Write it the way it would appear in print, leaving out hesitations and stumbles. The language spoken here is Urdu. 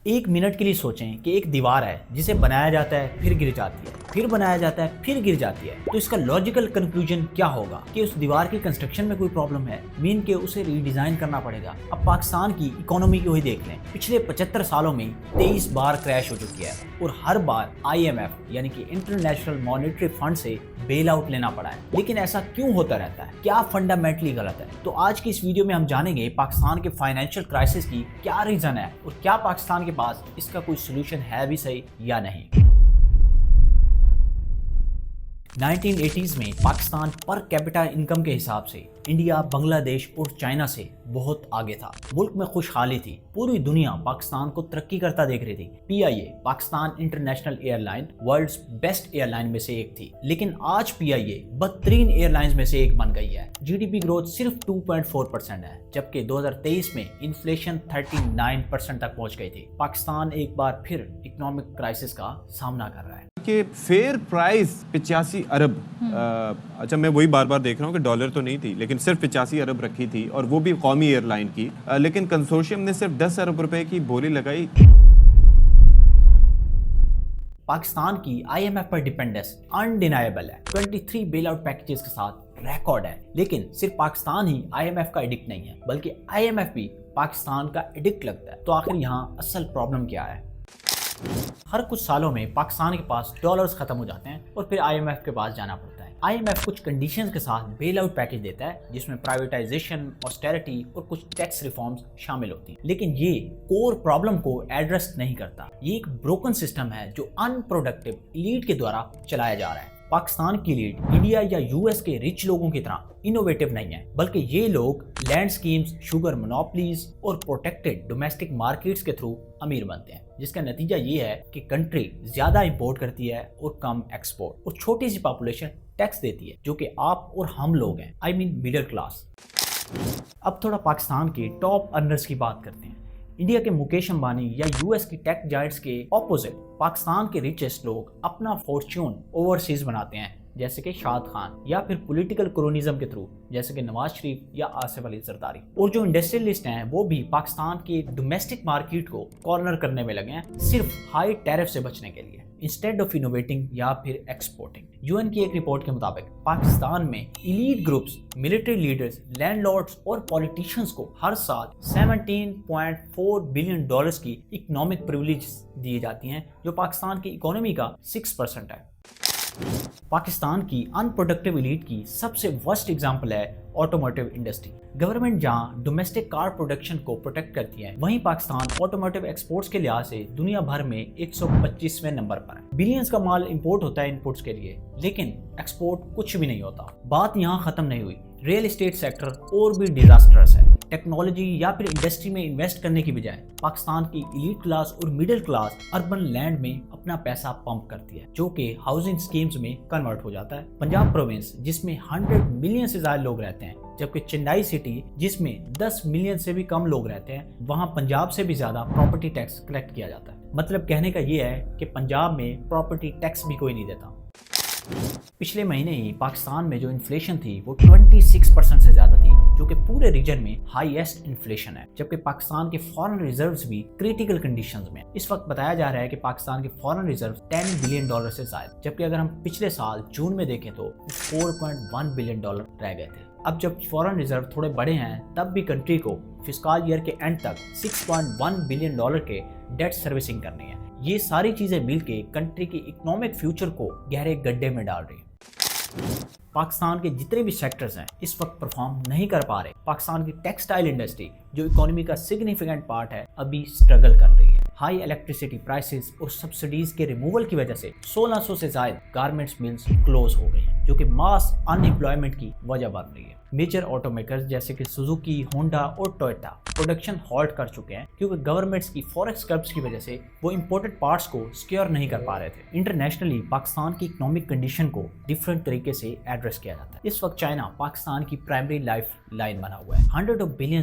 ایک منٹ کے لیے سوچیں کہ ایک دیوار ہے جسے بنایا جاتا ہے پھر گر جاتی ہے، پھر بنایا جاتا ہے پھر گر جاتی ہے، تو اس کا لاجیکل کنکلوژن کیا ہوگا کہ اس دیوار کی کنسٹرکشن میں کوئی پرابلم ہے، مین کہ اسے ری ڈیزائن کرنا پڑے گا۔ اب پاکستان کی اکانومی کو ہی دیکھ لیں، پچھلے 75 سالوں میں 23 بار کریش ہو چکی ہے اور ہر بار IMF یعنی کہ انٹرنیشنل مانیٹری فنڈ سے بیل آؤٹ لینا پڑا ہے۔ لیکن ایسا کیوں ہوتا رہتا ہے؟ کیا فنڈامنٹلی غلط ہے؟ تو آج کی اس ویڈیو میں ہم جانیں گے پاکستان کے فائنینشیل کرائسس کی کیا ریزن ہے اور کیا پاکستان کے پاس اس کا کوئی سولوشن ہے بھی صحیح یا نہیں۔ 1980s میں پاکستان پر کیپٹا انکم کے حساب سے انڈیا، بنگلہ دیش اور چائنا سے بہت آگے تھا۔ ملک میں خوشحالی تھی، پوری دنیا پاکستان کو ترقی کرتا دیکھ رہی تھی۔ PIA Pakistan international airline world's best airline میں سے ایک تھی، لیکن آج PIA بدترین ایئر لائنز میں سے ایک بن گئی ہے۔ GDP گروتھ صرف 2.4% ہے، جبکہ 2023 میں انفلیشن 39% تک پہنچ گئی تھی۔ پاکستان ایک بار پھر اکنامک کرائسس کا سامنا کر رہا ہے کہ فیئر پرائز 85 ارب، اچھا میں وہی بار بار دیکھ رہا ہوں کہ ڈالر تو نہیں تھی لیکن صرف 85 ارب رکھی تھی، اور وہ بھی قومی ایئر لائن کی، لیکن کنسورشیم نے صرف 10 ارب روپے کی بولی لگائی۔ پاکستان کی IMF پر ڈیپینڈنس انڈینائبل ہے، 23 بیل آؤٹ پیکیجز کے ساتھ ریکارڈ ہے۔ لیکن صرف پاکستان ہی IMF کا ایڈکٹ نہیں ہے، بلکہ IMF بھی پاکستان کا ایڈکٹ لگتا ہے۔ تو آخر یہاں اصل پرابلم کیا ہے؟ ہر کچھ سالوں میں پاکستان کے پاس ڈالرز ختم ہو جاتے ہیں اور پھر IMF کے پاس جانا پڑتا ہے۔ IMF کچھ کنڈیشنز کے ساتھ بیل آؤٹ پیکیج دیتا ہے، جس میں پرائیویٹائزیشن، آسٹیرٹی اور کچھ ٹیکس ریفارمز شامل ہوتی ہیں، لیکن یہ کور پرابلم کو ایڈریس نہیں کرتا۔ یہ ایک بروکن سسٹم ہے جو ان پروڈکٹیو ایلیٹ کے دوارا چلایا جا رہا ہے۔ پاکستان کی لیڈ انڈیا یا US کے رچ لوگوں کی طرح انوویٹو نہیں ہے، بلکہ یہ لوگ لینڈ سکیمز، شوگر مونوپلیز اور پروٹیکٹڈ ڈومیسٹک مارکیٹس کے تھرو امیر بنتے ہیں، جس کا نتیجہ یہ ہے کہ کنٹری زیادہ امپورٹ کرتی ہے اور کم ایکسپورٹ، اور چھوٹی سی پاپولیشن ٹیکس دیتی ہے، جو کہ آپ اور ہم لوگ ہیں، مڈل کلاس۔ اب تھوڑا پاکستان کے ٹاپ ارنرز کی بات کرتے ہیں۔ انڈیا کے مکیش امبانی یا US کی ٹیک جائنٹس کے اپوزٹ پاکستان کے ریچسٹ لوگ اپنا فارچون اوورسیز بناتے ہیں، جیسے کہ شاد خان، یا پھر پولیٹیکل کرونیزم کے تھرو جیسے کہ نواز شریف یا آصف علی زرداری۔ اور جو انڈسٹریلسٹ ہیں وہ بھی پاکستان کی ڈومیسٹک مارکیٹ کو کارنر کرنے میں لگے ہیں، صرف ہائی ٹیرف سے بچنے کے لیے، انسٹیڈ آف انوویٹنگ یا پھر ایکسپورٹنگ۔ UN کی ایک رپورٹ کے مطابق پاکستان میں elite groups, military leaders, landlords اور پولیٹیشنز کو ہر سال $17.4 بلین کی اکنامک پریولیجز دی جاتی ہیں، جو پاکستان کی اکانومی کا 6% ہے۔ پاکستان کی ان پروڈکٹیو ایلیٹ کی سب سے ورسٹ ایگزامپل ہے آٹوموٹیو انڈسٹری۔ گورنمنٹ جہاں ڈومیسٹک کار پروڈکشن کو پروٹیکٹ کرتی ہے، وہیں پاکستان آٹوموٹیو ایکسپورٹس کے لحاظ سے دنیا بھر میں 125ویں نمبر پر ہے۔ بلینز کا مال امپورٹ ہوتا ہے انپوٹس کے لیے، لیکن ایکسپورٹ کچھ بھی نہیں ہوتا۔ بات یہاں ختم نہیں ہوئی، ریئل اسٹیٹ سیکٹر اور بھی ڈیزاسٹرس ہے۔ ٹیکنالوجی یا پھر انڈسٹری میں انویسٹ کرنے کی بجائے پاکستان کی ایلیٹ کلاس اور مڈل کلاس اربن لینڈ میں اپنا پیسہ پمپ کرتی ہے، جو کہ ہاؤسنگ سکیمز میں کنورٹ ہو جاتا ہے۔ پنجاب پروونس جس میں 100 ملین سے زائد لوگ رہتے ہیں، جبکہ چنئی سٹی جس میں 10 ملین سے بھی کم لوگ رہتے ہیں، وہاں پنجاب سے بھی زیادہ پراپرٹی ٹیکس کلیکٹ کیا جاتا ہے۔ مطلب کہنے کا یہ ہے کہ پنجاب میں پراپرٹی ٹیکس بھی کوئی نہیں دیتا۔ پچھلے مہینے ہی پاکستان میں جو انفلیشن تھی وہ 26% سے زیادہ تھی، جو کہ پورے ریجن میں ہائیسٹ انفلیشن ہے، جبکہ پاکستان کے فارن ریزروز بھی کریٹیکل کنڈیشنز میں۔ اس وقت بتایا جا رہا ہے کہ پاکستان کے فارن ریزروز $10 بلین سے زائد، جبکہ اگر ہم پچھلے سال جون میں دیکھیں تو $4.1 بلین رہ گئے تھے۔ اب جب فارن ریزرو تھوڑے بڑے ہیں، تب بھی کنٹری کو فسکال ایئر کے اینڈ تک $6.1 بلین کے ڈیٹ سروسنگ کرنی ہے۔ یہ ساری چیزیں مل کے کنٹری کی اکنامک فیوچر کو گہرے گڈھے میں ڈال رہی ہیں۔ پاکستان کے جتنے بھی سیکٹرز ہیں اس وقت پرفارم نہیں کر پا رہے۔ پاکستان کی ٹیکسٹائل انڈسٹری جو اکانومی کا سگنیفیکنٹ پارٹ ہے، ابھی سٹرگل کر رہی ہے۔ ہائی الیکٹریسٹی پرائسز اور سبسڈیز کے ریموول کی وجہ سے 1600 سے زائد گارمنٹس ملز کلوز ہو گئی ہیں، جو کہ ماس ان امپلائمنٹ کی وجہ بن رہی ہے۔ میجر آٹو میکرز جیسے کہ سوزوکی، ہونڈا اور ٹویوٹا پروڈکشن ہالٹ کر چکے ہیں، کیونکہ گورنمنٹس کی فوریکس کربس کی وجہ سے وہ امپورٹڈ پارٹس کو سکیور نہیں کر پا رہے تھے۔ انٹرنیشنلی پاکستان کی اکنامک کنڈیشن کو ڈفرینٹ طریقے سے ایڈریس کیا جاتا ہے۔ اس وقت چائنا پاکستان کی پرائمری لائف لائن بنا ہوا ہے۔ $100 بلین